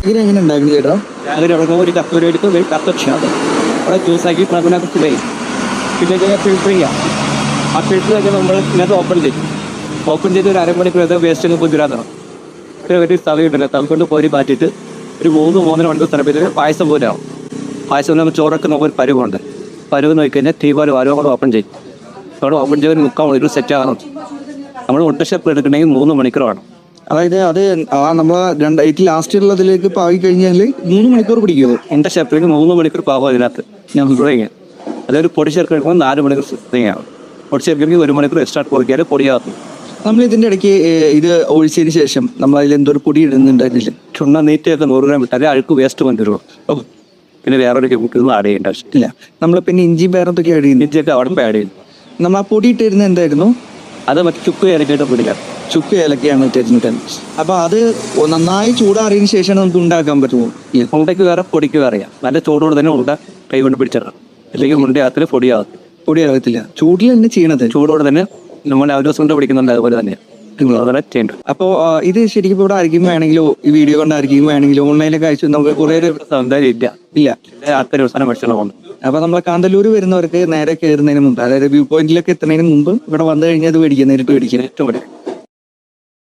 ഇതിനെങ്ങനെ ഉണ്ടായിരുന്നു ചേട്ടാ? ഒരു കപ്പ് എടുത്ത് ഒരു കപ്പ് ക്ഷാമം അവിടെ ജ്യൂസാക്കി അതിനകത്ത് വരും. പിന്നെ ഫിൽറ്റർ ചെയ്യാം. ആ ഫിൽറ്റർ ഒക്കെ നമ്മൾ ഇതിനകത്ത് ഓപ്പൺ ചെയ്ത് ഒരു അരമണിക്കൂർ വേസ്റ്റ് കുതിരാത്തണം. ഒരു തവയുണ്ടല്ലോ, തവ കൊണ്ട് പോരി മാറ്റിയിട്ട് ഒരു 3-3.5 മണിക്കൂർ സ്ഥലത്തിൽ പായസം പോലെ ആവും. പായസം നമ്മൾ ചോറൊക്കെ നമുക്കൊരു പരുവുണ്ട്. പരുവ് നോക്കിക്കഴിഞ്ഞാൽ തീ പോലെ വരവും കൂടെ ഓപ്പൺ ചെയ്യും. അവിടെ ഓപ്പൺ ചെയ്ത് 3/4 മണിക്കൂർ സെറ്റ് ആകണം. നമ്മൾ ഒട്ട സ്റ്റെപ്പ് എടുക്കണമെങ്കിൽ 3 മണിക്കൂർ വേണം. അതായത് അത് നമ്മൾ ഏറ്റവും ലാസ്റ്റ് ഉള്ളതിലേക്ക് പാകി കഴിഞ്ഞാൽ 3 മണിക്കൂർ പിടിക്കുമോ? എൻ്റെ സ്റ്റെപ്പിലേക്ക് 3 മണിക്കൂർ പാകം അതിനകത്ത് ഞാൻ ഉപയോഗിക്കാം. അതൊരു പൊടി ചേർക്കാൻ എടുക്കുമ്പോൾ 4 മണിക്കൂർ സെറ്റിങ്ങാവും. പൊടി ചേർക്കെങ്കിൽ 1 മണിക്കൂർ എക്സ്ട്രാ പൊടിക്കാൽ പൊടിയാകും. നമ്മൾ ഇതിൻ്റെ ഇടയ്ക്ക് ഇത് ഒഴിച്ചതിന് ശേഷം നമ്മൾ അതിൽ എന്തോ ഒരു പൊടി ഇടുന്നുണ്ടായിരുന്നില്ല? ചുണ്ണ നീറ്റൊക്കെ 100 ഗ്രാം ഇട്ടാലേ അഴുക്ക് വേസ്റ്റ് കൊണ്ടുവരുമോ. പിന്നെ വേറൊരു കെമിക്കലൊന്നും ആഡ് ചെയ്യേണ്ട ആവശ്യമില്ല. നമ്മൾ പിന്നെ ഇഞ്ചി വേറെന്തൊക്കെ ആഡ് ചെയ്യുന്നു? ഇഞ്ചിയൊക്കെ അവിടെ ആഡ് ചെയ്യും. നമ്മൾ ആ പൊടി ഇട്ടിരുന്നത് എന്തായിരുന്നു? അത് മറ്റേ ചുക്ക് ഇലക്കിയിട്ട് പിടിക്കാം. ചുക്ക് ഏലക്കയാണ് ഇട്ടിരുന്നിട്ട്. അപ്പോൾ അത് നന്നായി ചൂടാറിയതിന് ശേഷം നമുക്ക് ഉണ്ടാക്കാൻ പറ്റുമോ? ഉണ്ടയ്ക്ക് വേറെ പൊടിക്ക് വേറെയാ. നല്ല ചൂടോട് തന്നെ ഉണ്ട കൈ കൊണ്ട് പിടിച്ചിടണം. അല്ലെങ്കിൽ ഉണ്ടയാകത്തിൽ പൊടിയാകും. പൊടിയാകത്തില്ല. ചൂടിൽ തന്നെ ചെയ്യണത്. ചൂടോട് തന്നെ നമ്മൾ ഒരു ദിവസം കൊണ്ട് പിടിക്കുന്നുണ്ട്. അതുപോലെ തന്നെയാണ് അതുപോലെ ചെയ്യേണ്ടത്. അപ്പോൾ ഇത് ശരിക്കും ഇവിടെ ആർക്കും വേണമെങ്കിലോ ഈ വീഡിയോ കൊണ്ട് ആർക്കും വേണമെങ്കിലോ ഓൺലൈനിലൊക്കെ അയച്ചു നമുക്ക് കുറേ എന്തായാലും ഇല്ല അത്ര ദിവസം ഭക്ഷണമുണ്ട്. അപ്പോൾ നമ്മളെ കാന്തല്ലൂർ വരുന്നവർക്ക് നേരെ കയറുന്നതിന് മുമ്പ്, അതായത് വ്യൂ പോയിന്റിലൊക്കെ എത്തുന്നതിന് മുമ്പ് ഇവിടെ വന്നു കഴിഞ്ഞാൽ അത് മേടിക്കുക, നേരിട്ട് മേടിക്കുക. ഏറ്റവും